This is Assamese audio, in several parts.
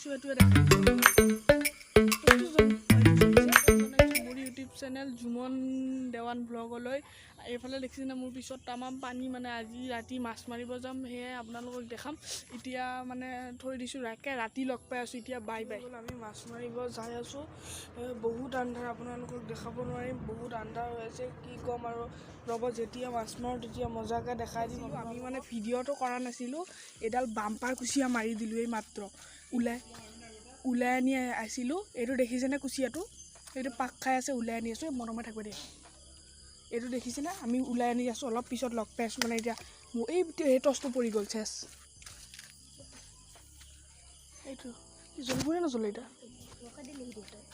মাৰিছোঁ এইটোৱে দেখাই মোৰ ইউটিউব চেনেল জুমন দেৱান ব্লগলৈ এইফালে দেখিছেনে মোৰ পিছত তামাম পানী মানে আজি ৰাতি মাছ মাৰিব যাম সেয়াই আপোনালোকক দেখাম এতিয়া মানে থৈ দিছোঁ ৰাতি লগ পাই আছোঁ এতিয়া বাই বাই আমি মাছ মাৰিব যাই আছোঁ বহুত আন্ধাৰ আপোনালোকক দেখাব নোৱাৰিম বহুত আন্ধাৰ হৈ আছে কি ক'ম আৰু ৰ'ব যেতিয়া মাছ মাৰোঁ তেতিয়া মজাকৈ দেখাই দিম আমি মানে ভিডিঅ'টো কৰা নাছিলোঁ এডাল বাম্পাৰ কুচিয়া মাৰি দিলোঁ এই মাত্ৰ ওলাই আনি আছিলোঁ এইটো দেখিছেনে কুচিয়াটো এইটো পাক খাই আছে ওলাই আনি আছোঁ মৰমে থাকিব দেই এইটো দেখিছেনে আমি ওলাই আনি আছোঁ অলপ পিছত লগ পাই আছোঁ মানে এতিয়া মোৰ এই টচটো পৰি গ'ল চেচ এইটো জ্বলিবনে নজ্বলে এতিয়া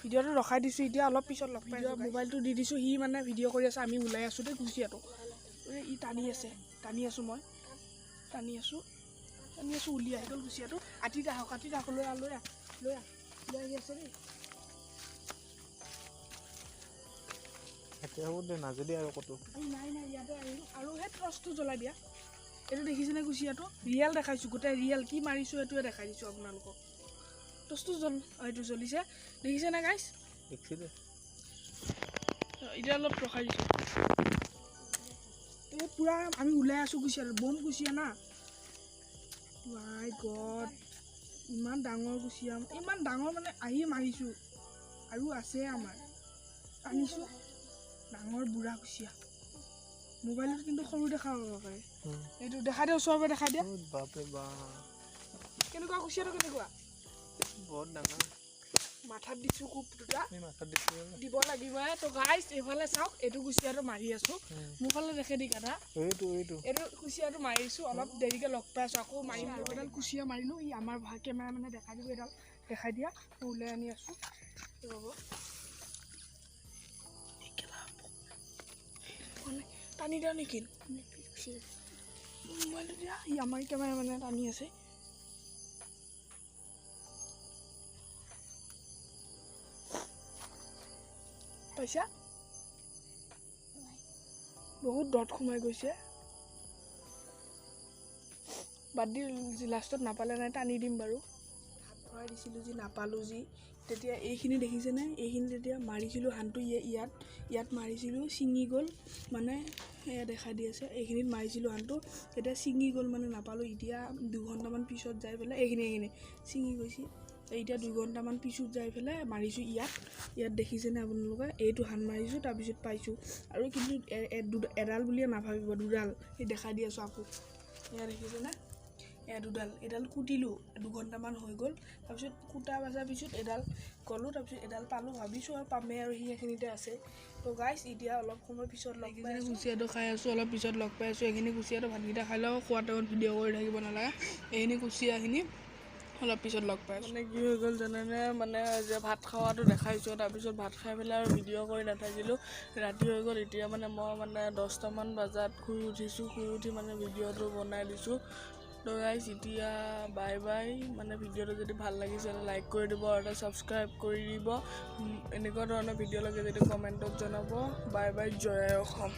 ভিডিঅ'টো ৰখাই দিছোঁ এতিয়া অলপ পিছত লগ পাই মোবাইলটো দি দিছোঁ সি মানে ভিডিঅ' কৰি আছে আমি ওলাই আছোঁ দেই কুচিয়াটো ই টানি আছোঁ মই টানি আছোঁ উলিয়াই গ'ল কুচিয়াটো কাটি ৰাখক লৈ আহি আছে দেই এতিয়া হ'ব দে নাজেদি আৰু ক'তো নাই ইয়াতে আহিলোঁ আৰু সেই টৰ্চটো জ্বলাই দিয়া এইটো দেখিছেনে কুচিয়াটো ৰিয়েল দেখাইছোঁ গোটেই ৰিয়েল কি মাৰিছোঁ এইটোৱে দেখাই দিছোঁ আপোনালোকক টৰ্চটো এইটো জ্বলিছে দেখিছেনে গাইছ দেখছি দে এতিয়া অলপ ৰখাই দিছোঁ এই পূৰা আমি ওলাই আছোঁ কুচিয়াটো বম কুচিয়া না মাই গড ইমান ডাঙৰ কুচিয়া ইমান ডাঙৰ মানে আহি মাৰিছোঁ আৰু আছে আমাৰ আনিছোঁ ডাঙৰ বুঢ়া কুচিয়া মোবাইলত কিন্তু সৰু দেখা পাব পাৰে এইটো দেখাই দিয়া ওচৰৰ পৰা দেখাই দিয়া কেনেকুৱা কুচিয়াটো কেনেকুৱা বহুত ডাঙৰ মাথাত দিছোঁ খুব দুটা দিব লাগিব তো গাইছ এইফালে চাওক এইটো কুচিয়াটো মাৰি আছোঁ মোৰ ফালে দেখে দি কাটা এইটো কুচিয়াটো মাৰিছোঁ অলপ দেৰিকৈ লগ পাই আছোঁ আকৌ মাৰিম এডাল কুচিয়া মাৰিলোঁ ই আমাৰ কেমেৰা মানে দেখাই দিব এডাল দেখাই দিয়া মই ওলাই আনি আছোঁ ৰ'ব টানি দিয়া নেকি মোবাইলটো দিয়া ই আমাৰ কেমেৰা মানে টানি আছে পাইছা বহুত দত সোমাই গৈছে বাদ দি লাষ্টত নাপালে নাই টানি দিম বাৰু হাত ভৰাই দিছিলোঁ যি নাপালোঁ যি তেতিয়া এইখিনি দেখিছেনে এইখিনি তেতিয়া মাৰিছিলোঁ হানটো ইয়াত মাৰিছিলোঁ ছিঙি গ'ল মানে সেয়া দেখাই দি আছে এইখিনিত মাৰিছিলোঁ হানটো তেতিয়া ছিঙি গ'ল মানে নাপালোঁ এতিয়া 2 ঘণ্টামান পিছত যাই পেলাই এইখিনি ছিঙি গৈছে এতিয়া 2 ঘণ্টামান পিছত যাই পেলাই মাৰিছোঁ ইয়াত দেখিছেনে আপোনালোকে এইটো হান মাৰিছোঁ তাৰপিছত পাইছোঁ আৰু কিন্তু এডাল বুলিয়ে নাভাবিব দুডাল সেই দেখাই দি আছোঁ আকৌ এয়া দেখিছেনে এডাল কুটিলোঁ 2 ঘণ্টামান হৈ গ'ল তাৰপিছত কুটা বজাৰ পিছত এডাল গ'লোঁ তাৰপিছত এডাল পালোঁ ভাবিছোঁ আৰু পামেই আৰু সেইখিনিতে আছে তো গাইছ এতিয়া অলপ সময় পিছত লগ পাই কুচিয়াটো খাই আছোঁ অলপ পিছত লগ পাই আছোঁ এইখিনি কুচিয়াটো ভাতকেইটা খাই লওঁ খোৱা টাইমত ভিডিঅ' কৰি থাকিব নালাগে এইখিনি কুচিয়াখিনি অলপ পিছত লগ পাই মানে কি হৈ গ'ল জানেনে মানে যে ভাত খোৱাটো দেখাইছোঁ তাৰপিছত ভাত খাই পেলাই আৰু ভিডিঅ' কৰি নাথাকিলোঁ ৰাতি হৈ গ'ল এতিয়া মানে মই মানে 10টামান বজাত শুই উঠি মানে ভিডিঅ'টো বনাই দিছোঁ তো গাইছ এতিয়া বাই বাই মানে ভিডিঅ'টো যদি ভাল লাগিছে লাইক কৰি দিব আৰু ছাবস্ক্ৰাইব কৰি দিব এনেকুৱা ধৰণৰ ভিডিঅ' লাগে যদি কমেণ্টত জনাব বাই বাই জয় অসম।